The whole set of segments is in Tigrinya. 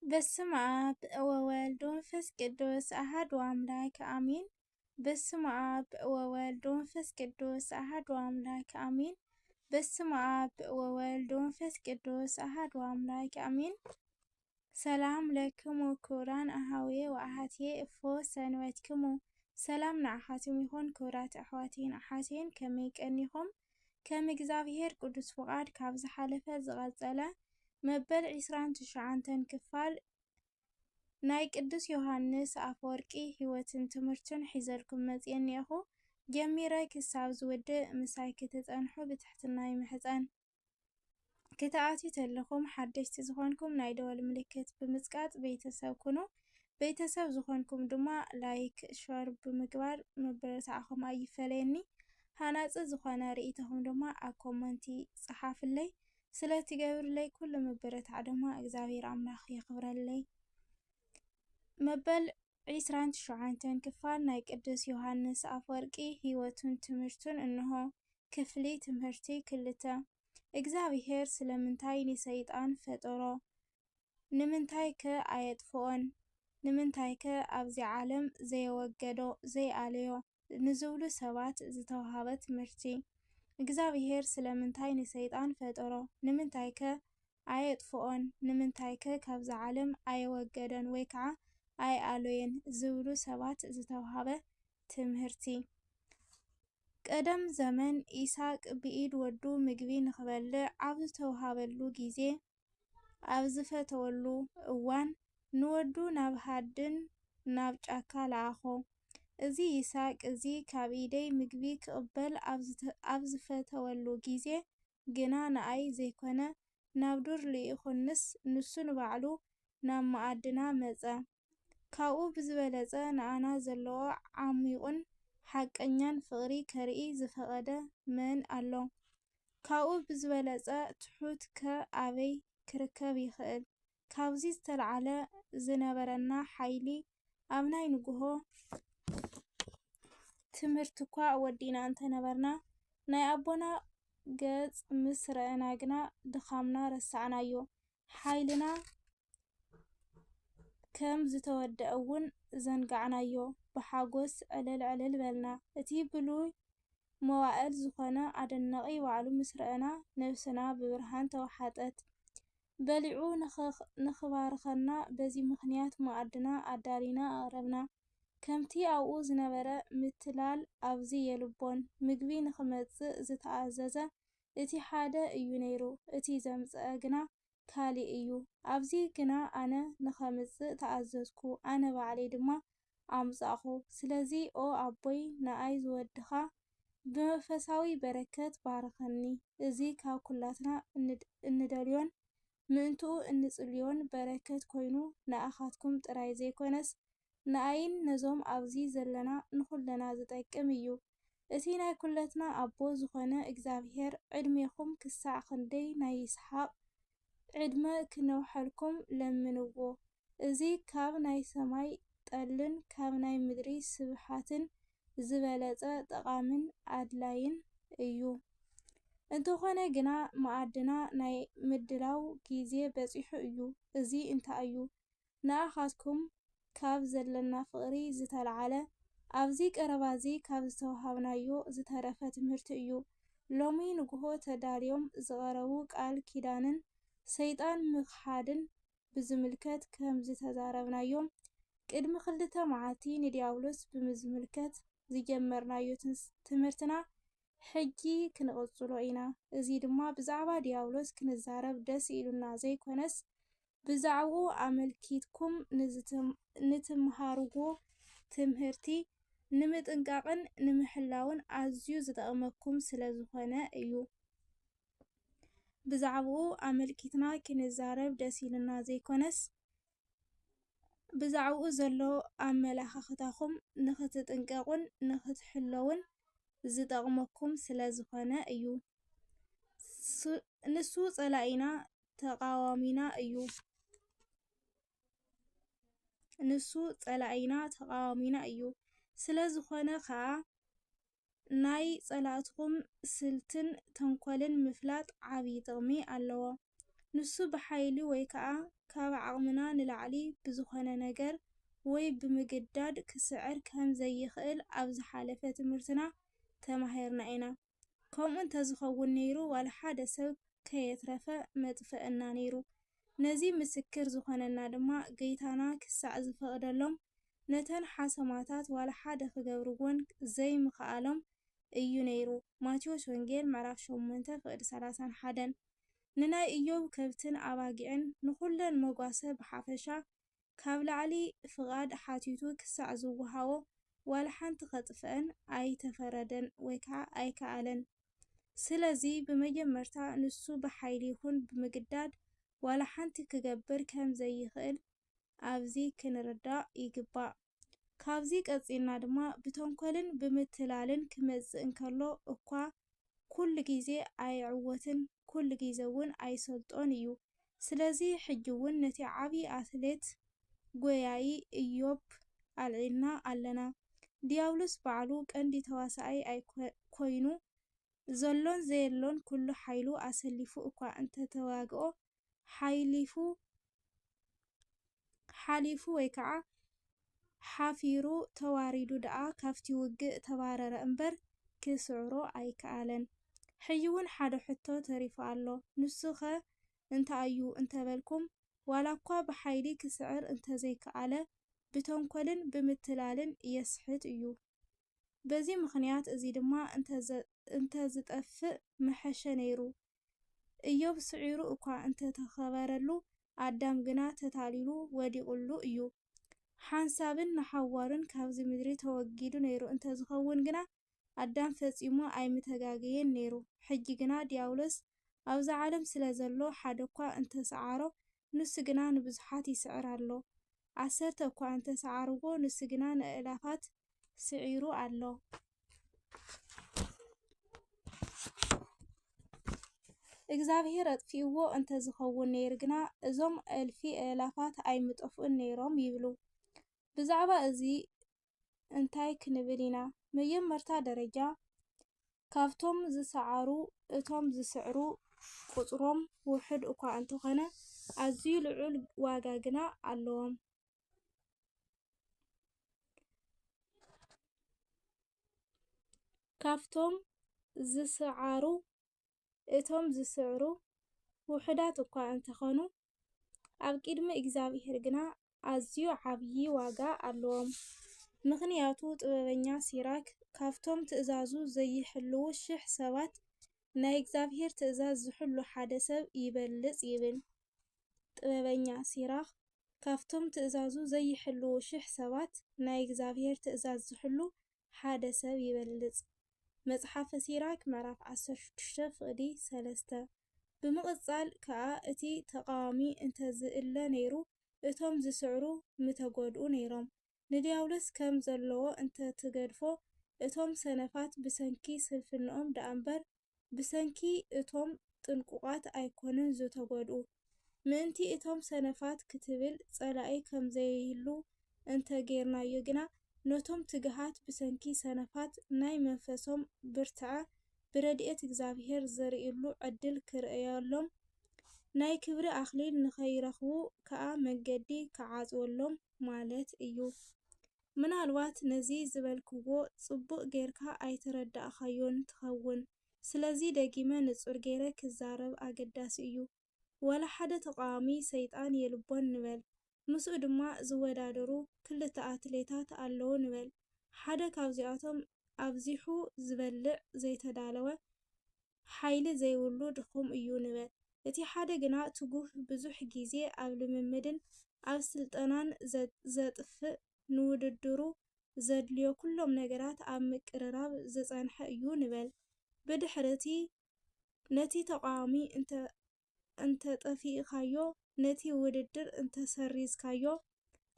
በስመ አብ ወወልድ ወመንፈስ ቅዱስ አሐዱ አምላክ አሜን። በስመ አብ ወወልድ ወመንፈስ ቅዱስ አሐዱ አምላክ አሜን። በስመ አብ ወወልድ ወመንፈስ ቅዱስ አሐዱ አምላክ አሜን። ሰላም ለክሙ ክቡራን አሃውየ ወአሃትየ እፎ ሰንበትክሙ። ሰላም ንዓኻትም ይኹን ክቡራት ኣሕዋቴን ኣሓቴን ከመይ ቀኒኹም? ከም እግዚአብሔር ቅዱስ ፍቃድ ካብ ዝሓለፈ ዝቐፀለ መበል 29 ክፋል ናይ ቅዱስ ዮሃንስ አፈወርቂ ህይወትን ትምህርትን ሒዘልኩም መፅየ እኒአኹ። ጀሚረ ክሳብ ዝውድእ ምሳይ ክትፀንሑ ብትሕትና ይምሕፀን። ክትኣትዩ ተለኹም ሓደሽቲ ዝኾንኩም ናይ ደወል ምልክት ብምፅቃጥ ቤተሰብ ኩኑ። ቤተሰብ ዝኾንኩም ድማ ላይክ ሸር ብምግባር መበረታዕኹም ኣይፈለየኒ። ሃናፂ ዝኾነ ርእይተኹም ድማ ኣብ ኮመንቲ ፀሓፍለይ። ስለትገብርለይ ኩሉ መበረታዕ ድማ እግዚአብሔር አምላኽ የኽብረለይ። መበል 29 ክፋል ናይ ቅዱስ ዮሃንስ አፈወርቂ ህይወቱን ትምህርቱን እንሆ። ክፍሊ ትምህርቲ 2 እግዚአብሔር ስለምንታይ ንሰይጣን ፈጠሮ? ንምንታይ ከ ኣየጥፍኦን? ንምንታይ ከ ኣብዚ ዓለም ዘየወገዶ ዘይኣለዮ ንዝብሉ ሰባት ዝተዋሃበ ትምህርቲ። እግዚአብሔር ስለምንታይ ንሰይጣን ፈጠሮ? ንምንታይ ከ ኣየጥፍኦን? ንምንታይ ከ ካብዚ ዓለም ኣየወገደን ወይ ከዓ ኣይኣለየን ዝብሉ ሰባት ዝተዋሃበ ትምህርቲ። ቀደም ዘመን ኢሳቅ ብኢድ ወዱ ምግቢ ንኽበልዕ ኣብ ዝተዋሃበሉ ግዜ ኣብ ዝፈተወሉ እዋን ንወዱ ናብ ሃድን ናብ ጫካ ለኣኾ። እዚ ይስሐቅ እዚ ካብ ኢደይ ምግቢ ክቕበል ኣብ ዝፈተወሉ ግዜ ግና ንኣይ ዘይኮነ ናብ ዱር ልኢኹንስ ንሱ ንባዕሉ ናብ መኣድና መፀ። ካብኡ ብዝበለፀ ንኣና ዘለዎ ዓሚቑን ሓቀኛን ፍቕሪ ከርኢ ዝፈቐደ መን ኣሎ? ካብኡ ብዝበለፀ ትሑት ከ ኣበይ ክርከብ ይኽእል? ካብዚ ዝተለዓለ ዝነበረና ሓይሊ ኣብ ናይ ንግሆ ትምህርቲ እኳ ወዲና እንተነበርና ናይ ኣቦና ገፅ ምስ ረአና ግና ድኻምና ረሳዕናዮ። ሓይልና ከም ዝተወድአ እውን ዘንጋዕናዮ። ብሓጎስ ዕልል ዕልል በልና። እቲ ብሉይ መዋዕል ዝኾነ ኣደናቒ ባዕሉ ምስ ረአና ነብስና ብብርሃን ተዋሓጠት። በሊዑ ንኽባርኸና በዚ ምኽንያት መኣድና ኣዳሊና ኣቕረብና። ከምቲ ኣብኡ ዝነበረ ምትላል ኣብዚ የልቦን። ምግቢ ንኽመፅእ ዝተኣዘዘ እቲ ሓደ እዩ ነይሩ፣ እቲ ዘምፅአ ግና ካሊእ እዩ። ኣብዚ ግና ኣነ ንኸምፅእ ተኣዘዝኩ፣ ኣነ ባዕለይ ድማ ኣምፃእኹ። ስለዚ ኦ ኣቦይ ንኣይ ዝወድኻ ብመንፈሳዊ በረከት ባርኸኒ። እዚ ካብ ኩላትና እንደልዮን ምእንትኡ እንፅልዮን በረከት ኮይኑ ንኣኻትኩም ጥራይ ዘይኮነስ ንኣይን ነዞም ኣብዚ ዘለና ንኹለና ዝጠቅም እዩ። እቲ ናይ ኩለትና ኣቦ ዝኾነ እግዚአብሔር ዕድሜኹም ክሳዕ ክንደይ ናይ ይስሐቅ ዕድመ ክነውሐልኩም ለምንዎ። እዚ ካብ ናይ ሰማይ ጠልን ካብ ናይ ምድሪ ስብሓትን ዝበለፀ ጠቓምን ኣድላይን እዩ። እንተኾነ ግና መኣድና ናይ ምድላው ግዜ በፂሑ እዩ። እዚ እንታይ እዩ? ንኣኻትኩም ካብ ዘለና ፍቕሪ ዝተለዓለ ኣብዚ ቀረባ እዚ ካብ ዝተዋሃብናዮ ዝተረፈ ትምህርቲ እዩ። ሎሚ ንግሆ ተዳልዮም ዝቐረቡ ቃል ኪዳንን ሰይጣን ምኽሓድን ብዝምልከት ከም ዝተዛረብናዮም ቅድሚ 2 መዓልቲ ንዲያብሎስ ብምዝምልከት ዝጀመርናዮ ትምህርትና ሕጂ ክንቕፅሎ ኢና። እዚ ድማ ብዛዕባ ዲያብሎስ ክንዛረብ ደስ ኢሉና ዘይኮነስ ብዛዕባኡ ኣመልኪትኩም ንትምሃርዎ ትምህርቲ ንምጥንቃቕን ንምሕላውን ኣዝዩ ዝጠቕመኩም ስለ ዝኾነ እዩ። ብዛዕባኡ ኣመልኪትና ክንዛረብ ደስ ኢሉና ዘይኮነስ ብዛዕባኡ ዘሎ ኣመለኻኽታኹም ንኽትጥንቀቁን ንኽትሕለውን ዝጠቕመኩም ስለ ዝኾነ እዩ። ንሱ ጸላኢና ተቃዋሚና እዩ። ስለ ዝኾነ ከዓ ናይ ጸላእትኩም ስልትን ተንኮልን ምፍላጥ ዓብይ ጥቕሚ ኣለዎ። ንሱ ብሓይሊ ወይ ከዓ ካብ ዓቕምና ንላዕሊ ብዝኾነ ነገር ወይ ብምግዳድ ክስዕር ከም ዘይኽእል ኣብ ዝሓለፈ ትምህርትና ተማሂርና ኢና። ከምኡ እንተዝኸውን ነይሩ ዋላ ሓደ ሰብ ከየትረፈ መጥፍአና ነይሩ። ነዚ ምስክር ዝኾነና ድማ ጌታና ክሳዕ ዝፈቕደሎም ነተን ሓሰማታት ዋላ ሓደ ክገብርዎን ዘይምኽኣሎም እዩ ነይሩ። ማቴዎስ ወንጌል ምዕራፍ 8:31 ንናይ ኢዮብ ከብትን ኣባጊዕን ንኹለን መጓሰ ብሓፈሻ ካብ ላዕሊ ፍቓድ ሓቲቱ ክሳዕ ዝወሃቦ ዋላ ሓንቲ ከጥፍአን ኣይተፈረደን ወይ ከዓ ኣይከኣለን። ስለዚ ብመጀመርታ ንሱ ብሓይሊ ይኹን ብምግዳድ ዋላ ሓንቲ ክገብር ከም ዘይኽእል ኣብዚ ክንርዳእ ይግባእ። ካብዚ ቀፂልና ድማ ብተንኮልን ብምትላልን ክመጽእ እንከሎ እኳ ኩሉ ግዜ ኣይዕወትን ኩሉ ግዜ እውን ኣይሰልጦን እዩ። ስለዚ ሕጂ እውን ነቲ ዓብይ ኣትሌት ጎያይ ኢዮብ ኣልዒልና ኣለና። ዲያብሎስ ባዕሉ ቀንዲ ተዋሳኣይ ኮይኑ ዘሎን ዘየሎን ኩሉ ሓይሉ ኣሰሊፉ እኳ እንተተዋግኦ ሓሊፉ ወይ ከዓ ሓፊሩ ተዋሪዱ ደኣ ካብቲ ውግእ ተባረረ እምበር ክስዕሮ ኣይከኣለን። ሕጂ እውን ሓደ ሕቶ ተሪፉ ኣሎ። ንሱ ኸ እንታይ እዩ እንተበልኩም ዋላ እኳ ብሓይሊ ክስዕር እንተዘይከኣለ ብተንኮልን ብምትላልን የስሕት እዩ። በዚ ምኽንያት እዚ ድማ እንተዝጠፍእ መሐሸ ነይሩ። ኢዮብ ስዒሩ እኳ እንተተኸበረሉ ኣዳም ግና ተታሊሉ ወዲቑሉ እዩ። ሓንሳብን ንሓዋርን ካብዚ ምድሪ ተወጊዱ ነይሩ እንተዝኸውን ግና ኣዳም ፈጺሙ ኣይምተጋገየን ነይሩ። ሕጂ ግና ዲያብሎስ ኣብዚ ዓለም ስለ ዘሎ ሓደ እኳ እንተሰዓሮ ንሱ ግና ንብዙሓት ይስዕር ኣሎ። 10 እኳ እንተሰዓርዎ ንሱ ግና ንኣእላፋት ስዒሩ ኣሎ። እግዚኣብሔር ኣጥፊእዎ እንተዝኸውን ነይሩ ግና እዞም እልፊ ኣእላፋት ኣይምጠፍኡን ነይሮም ይብሉ። ብዛዕባ እዚ እንታይ ክንብል ኢና? መጀመርታ ደረጃ ካብቶም ዝሰዓሩ እቶም ዝስዕሩ ቁጽሮም ውሕድ እኳ እንተኾነ ኣዝዩ ልዑል ዋጋ ግና ኣለዎም። ካብቶም ዝሰዓሩ እቶም ዝስዕሩ ውሕዳት እኳ እንተኾኑ ኣብ ቅድሚ እግዚኣብሔር ግና ኣዝዩ ዓብዪ ዋጋ ኣለዎም። ምኽንያቱ ጥበበኛ ሲራክ ካብቶም ትእዛዙ ዘይሕልው 1000 ሰባት ናይ እግዚኣብሔር ትእዛዝ ዝሕሉ ሓደ ሰብ ይበልጽ ይብል። ጥበበኛ ሲራክ ካብቶም ትእዛዙ ዘይሕልው 1000 ሰባት ናይ እግዚኣብሔር ትእዛዝ ዝሕሉ ሓደ ሰብ ይበልጽ። መጽሓፈ ሲራክ ምዕራፍ 16:3 ብምቕጻል ከዓ እቲ ተቃዋሚ እንተዝእለ ነይሩ እቶም ዝስዕሩ ምተጎድኡ ነይሮም። ንዲያብሎስ ከም ዘለዎ እንተትገድፎ እቶም ሰነፋት ብሰንኪ ስንፍንኦም ደኣ እምበር ብሰንኪ እቶም ጥንቁቓት ኣይኮኑን ዝተጎድኡ። ምእንቲ እቶም ሰነፋት ክትብል ጸላኢ ከም ዘይህሉ እንተጌርናዮ ግና ነቶም ትግሃት ብሰንኪ ሰነፋት ናይ መንፈሶም ብርትዐ ብረድኤት እግዚኣብሔር ዘርእየሉ ዕድል ክርእየሎም ናይ ክብሪ ኣኽሊል ንኸይረኽቡ ከዓ መንገዲ ክዓጽወሎም ማለት እዩ። ምናልባት ነዚ ዝበልክዎ ጽቡቕ ጌርካ ኣይተረዳእኻዮን ትኸውን። ስለዚ ደጊመ ንጹር ገይረ ክዛረብ ኣገዳሲ እዩ። ዋላ ሓደ ተቃዋሚ ሰይጣን የልቦን ንበል፣ ምስኡ ድማ ዝወዳደሩ ክልተ ኣትሌታት ኣለዉ ንበል። ሓደ ካብዚኣቶም ኣብዚሑ ዝበልዕ ዘይተዳለወ ሓይሊ ዘይብሉ ድኹም እዩ ንበል። እቲ ሓደ ግና ትጉህ ብዙሕ ግዜ ኣብ ልምምድን ኣብ ስልጠናን ዘጥፍእ ንውድድሩ ዘድልዮ ኩሎም ነገራት ኣብ ምቅርራብ ዝጸንሐ እዩ ንበል። ብድሕሪቲ ነቲ ተቃዋሚ እንተጠፊእካዮ ነቲ ውድድር እንተሰሪዝካዮ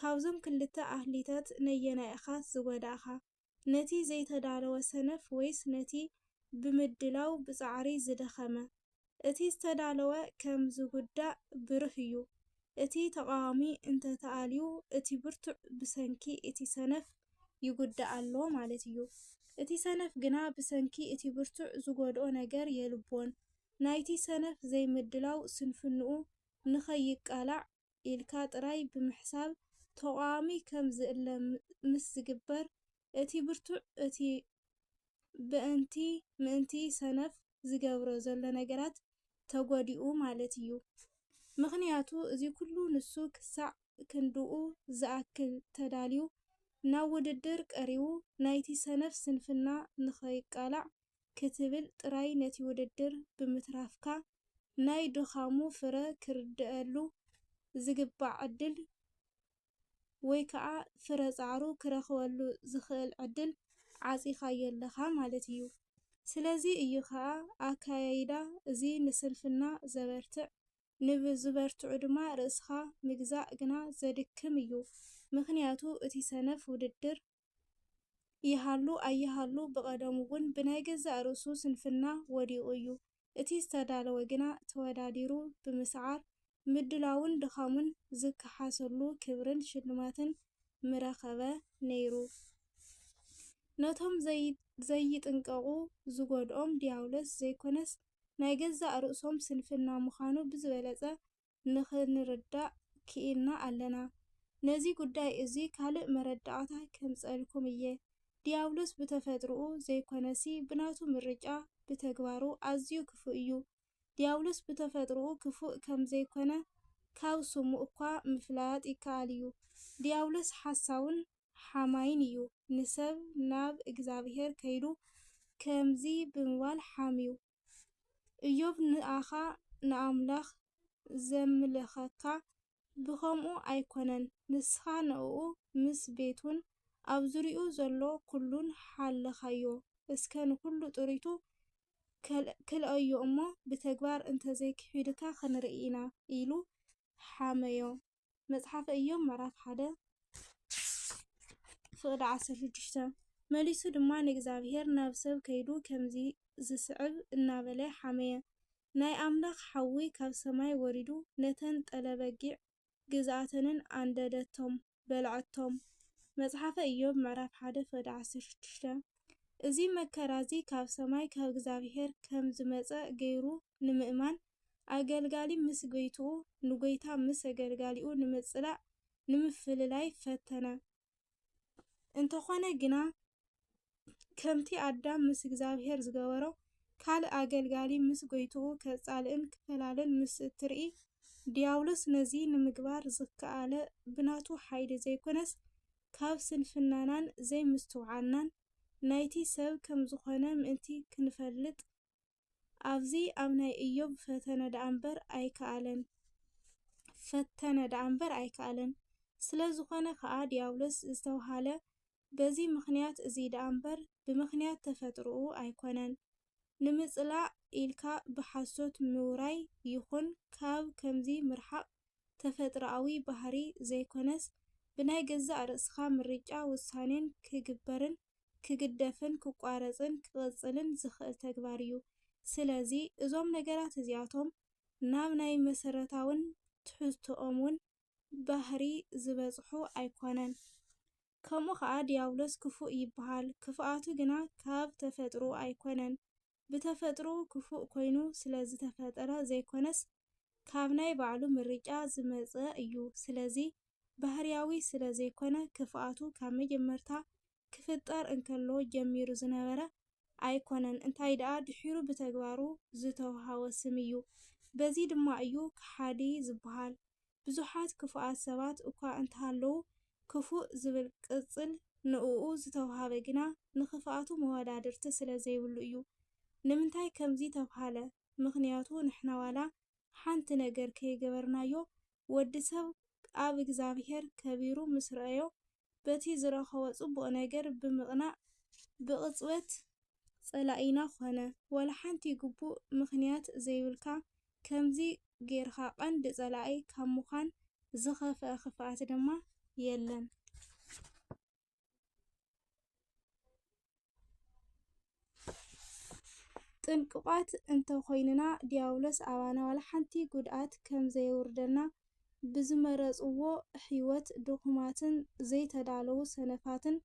ካብዞም ክልተ ኣትሌታት ነየናይ ኢኻ ዝጎዳእኻ? ነቲ ዘይተዳለወ ሰነፍ ወይስ ነቲ ብምድላው ብጻዕሪ ዝደኸመ? እቲ ዝተዳለወ ከም ዝጉዳእ ብሩህ እዩ። እቲ ተቃዋሚ እንተተኣልዩ እቲ ብርቱዕ ብሰንኪ እቲ ሰነፍ ይጉዳእ ኣሎ ማለት እዩ። እቲ ሰነፍ ግና ብሰንኪ እቲ ብርቱዕ ዝጎድኦ ነገር የልቦን። ናይቲ ሰነፍ ዘይምድላው ስንፍንኡ ንኸይቃላዕ ኢልካ ጥራይ ብምሕሳብ ተቃዋሚ ከም ዝእለ ምስ ዝግበር እቲ ብርቱዕ እቲ ምእንቲ ሰነፍ ዝገብሮ ዘሎ ነገራት ተጎዲኡ ማለት እዩ። ምክንያቱ እዚ ኩሉ ንሱ ክሳዕ ክንድኡ ዝኣክል ተዳልዩ ናብ ውድድር ቀሪቡ ናይቲ ሰነፍ ስንፍና ንኸይቃላዕ ክትብል ጥራይ ነቲ ውድድር ብምትራፍካ ናይ ድኻሙ ፍረ ክርድአሉ ዝግባእ ዕድል ወይ ከዓ ፍረ ፃዕሩ ክረኽበሉ ዝኽእል ዕድል ዓፂኻዮ ኣለኻ ማለት እዩ። ስለዚ እዩ ከዓ ኣካያይዳ እዚ ንስንፍና ዘበርትዕ ንብዝበርትዑ ድማ ርእስኻ ምግዛእ ግና ዘድክም እዩ። ምክንያቱ እቲ ሰነፍ ውድድር ይሃሉ ኣይሃሉ ብቐደሙ እውን ብናይ ገዛእ ርእሱ ስንፍና ወዲቑ እዩ። እቲ ዝተዳለወ ግና ተወዳዲሩ ብምስዓር ምድላውን ድኻሙን ዝከሓሰሉ ክብርን ሽልማትን ምረኸበ ነይሩ። ነቶም ዘይጥንቀቑ ዝጎድኦም ዲያብሎስ ዘይኮነስ ናይ ገዛእ ርእሶም ስንፍና ምዃኑ ብዝበለፀ ንኽንርዳእ ክኢልና ኣለና። ነዚ ጉዳይ እዚ ካልእ መረዳእታ ከምፀልኩም እየ። ዲያብሎስ ብተፈጥሮኡ ዘይኮነሲ ብናቱ ምርጫ ብተግባሩ ኣዝዩ ክፉእ እዩ። ዲያብሎስ ብተፈጥሮኡ ክፉእ ከም ዘይኮነ ካብ ስሙ እኳ ምፍላጥ ይከኣል እዩ። ዲያብሎስ ሓሳውን ሓማይን እዩ። ንሰብ ናብ እግዚኣብሔር ከይዱ ከምዚ ብምባል ሓምዩ፣ ኢዮብ ንኣኻ ንኣምላኽ ዘምልኸካ ብኸምኡ ኣይኮነን፣ ንስኻ ንዕኡ ምስ ቤቱን ኣብ ዙርይኡ ዘሎ ኩሉን ሓለኻዮ፣ እስከ ንኩሉ ጥሪቱ ክልአዮ እሞ ብተግባር እንተዘይክሒድካ ክንርኢ ኢና ኢሉ ሓመዮ። መጽሓፈ ኢዮብ ምዕራፍ 1 ፍቕዲ 16 መሊሱ ድማ ንእግዚኣብሔር ናብ ሰብ ከይዱ ከምዚ ዝስዕብ እናበለ ሓመየ። ናይ ኣምላኽ ሓዊ ካብ ሰማይ ወሪዱ ነተን ጠለበጊዕ ግዝኣተንን ኣንደደቶም በልዐቶም። መጽሓፈ ኢዮብ ምዕራፍ 1 ፍቕዲ 16 እዚ መከራዚ ካብ ሰማይ ካብ እግዚኣብሔር ከም ዝመፀ ገይሩ ንምእማን ኣገልጋሊ ምስ ጎይትኡ ንጎይታ ምስ ኣገልጋሊኡ ንምፅላእ ንምፍልላይ ፈተነ። እንተኾነ ግና ከምቲ ኣዳም ምስ እግዚኣብሔር ዝገበሮ ካልእ ኣገልጋሊ ምስ ጎይትኡ ከጻልእን ክፈላልን ምስ እትርኢ ዲያብሎስ ነዚ ንምግባር ዝከኣለ ብናቱ ሓይሊ ዘይኮነስ ካብ ስንፍናናን ዘይምስትውዓልናን ናይቲ ሰብ ከም ዝኾነ ምእንቲ ክንፈልጥ ኣብዚ ኣብ ናይ ኢዮብ ፈተነ ደኣ እምበር ኣይከኣለን። ስለ ዝኾነ ከዓ ዲያብሎስ ዝተባህለ በዚ ምክንያት እዚ ደኣ እምበር ብምክንያት ተፈጥሮኡ ኣይኮነን። ንምፅላእ ኢልካ ብሓሶት ምውራይ ይኹን ካብ ከምዚ ምርሓቅ ተፈጥሮኣዊ ባህሪ ዘይኮነስ ብናይ ገዛእ ርእስኻ ምርጫ ውሳኔን ክግበርን ክግደፍን ክቋረፅን ክቕፅልን ዝኽእል ተግባር እዩ። ስለዚ እዞም ነገራት እዚኣቶም ናብ ናይ መሰረታውን ትሕዝቶኦምን ባህሪ ዝበፅሑ ኣይኮነን። ከምኡ ከዓ ዲያብሎስ ክፉእ ይበሃል። ክፍኣቱ ግና ካብ ተፈጥሮ ኣይኮነን። ብተፈጥሮ ክፉእ ኮይኑ ስለ ዝተፈጠረ ዘይኮነስ ካብ ናይ ባዕሉ ምርጫ ዝመፀ እዩ። ስለዚ ባህርያዊ ስለ ዘይኮነ ክፍኣቱ ካብ መጀመርታ ክፍጠር እንከሎ ጀሚሩ ዝነበረ ኣይኮነን። እንታይ ደኣ ድሒሩ ብተግባሩ ዝተውሃቦ ስም እዩ። በዚ ድማ እዩ ከሓዲ ዝበሃል። ብዙሓት ክፉኣት ሰባት እኳ እንተሃለዉ ክፉእ ዝብል ቅፅል ንዕኡ ዝተውሃበ ግና ንክፍኣቱ መወዳድርቲ ስለ ዘይብሉ እዩ። ንምንታይ ከምዚ ተባሃለ? ምክንያቱ ንሕና ዋላ ሓንቲ ነገር ከይገበርናዮ ወዲ ሰብ ኣብ እግዚኣብሔር ከቢሩ ምስ ረአዮ በቲ ዝረኸቦ ፅቡቕ ነገር ብምቕናዕ ብቕፅበት ጸላኢና ኮነ። ወላ ሓንቲ ግቡእ ምክንያት ዘይብልካ ከምዚ ጌርካ ቀንዲ ጸላኢ ካብ ምዃን ዝኸፍአ ክፍኣት ድማ የለን። ጥንቁቃት እንተኮይንና ዲያብሎስ ኣባና ዋላ ሓንቲ ጉድኣት ከም ዘየውርደና ብዝመረፅዎ ህይወት ድኹማትን ዘይተዳለዉ ሰነፋትን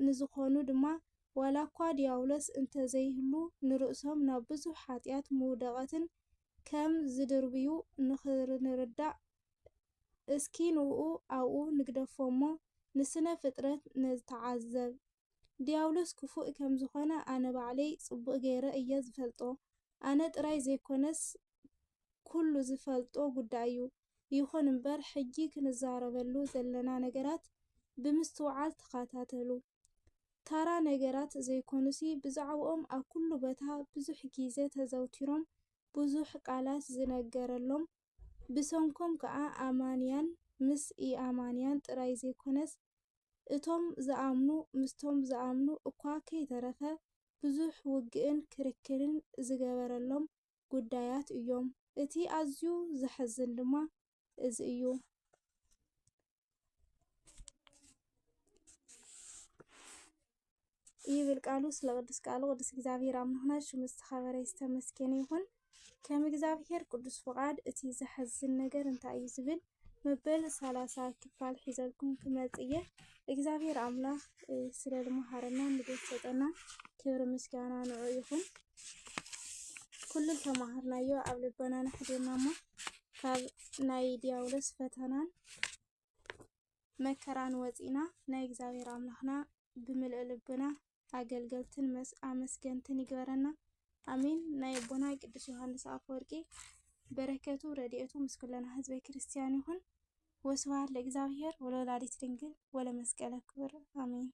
ንዝኾኑ ድማ ወላኳ ዲያብሎስ እንተ ዘይህሉ ንርእሶም ናብ ብዙሕ ኃጢአት መውደቐትን ከም ዝድርብዩ ንርዳእ እስኪ ንኡ ኣብኡ ንግደፎሞ ንስነ ፍጥረት ነዝተዓዘብ ዲያብሎስ ክፉእ ከም ዝኾነ ኣነ ባዕለይ ጽቡቕ ገይረ እየ ዝፈልጦ ኣነ ጥራይ ዘይኮነስ ኩሉ ዝፈልጦ ጉዳይ እዩ ይኹን እምበር ሕጂ ክንዛረበሉ ዘለና ነገራት ብምስትውዓል ተኸታተሉ ታራ ነገራት ዘይኮኑሲ ብዛዕባኦም ኣብ ኩሉ ቦታ ብዙሕ ጊዜ ተዘውቲሮም ብዙሕ ቃላት ዝነገረሎም ብሰንኮም ከዓ ኣማንያን ምስ ኢኣማንያን ጥራይ ዘይኮነስ እቶም ዝኣምኑ ምስቶም ዝኣምኑ እኳ ከይተረፈ ብዙሕ ውግእን ክርክርን ዝገበረሎም ጉዳያት እዮም እቲ ኣዝዩ ዘሕዝን ድማ እዚ እዩ ይብል ቃሉ ስለ ቅዱስ ቃሉ ቅዱስ እግዚአብሔር አምላክና ሽሙ ዝተኸበረ ይተመስገን ይሁን ከም እግዚአብሔር ቅዱስ ፍቃድ እቲ ዘሕዝን ነገር እንታይ እዩ ዝብል መበል 30 ክፋል ሒዘልኩም ክመጽየ እግዚአብሔር አምላክ ስለ ልምሃረና ንቤት ሰጠና ክብር ምስጋና ንዑ ይሁን ኩሉ ተማሃርናዮ ኣብ ልበና ንሕድናሞ ካብ ናይ ዲያብሎስ ፈተናን መከራን ወፂና ናይ እግዚአብሔር አምላክና ብምልእ ልብና አገልገልትን አመስገንትን ይግበረና አሜን ናይ አቦና ቅዱስ ዮሐንስ አፈወርቂ በረከቱ ረድኤቱ ምስኩለና ህዝበ ክርስቲያን ይሁን ወስብሐት ለእግዚአብሔር ወለወላዲቱ ድንግል ወለመስቀሉ ክቡር አሜን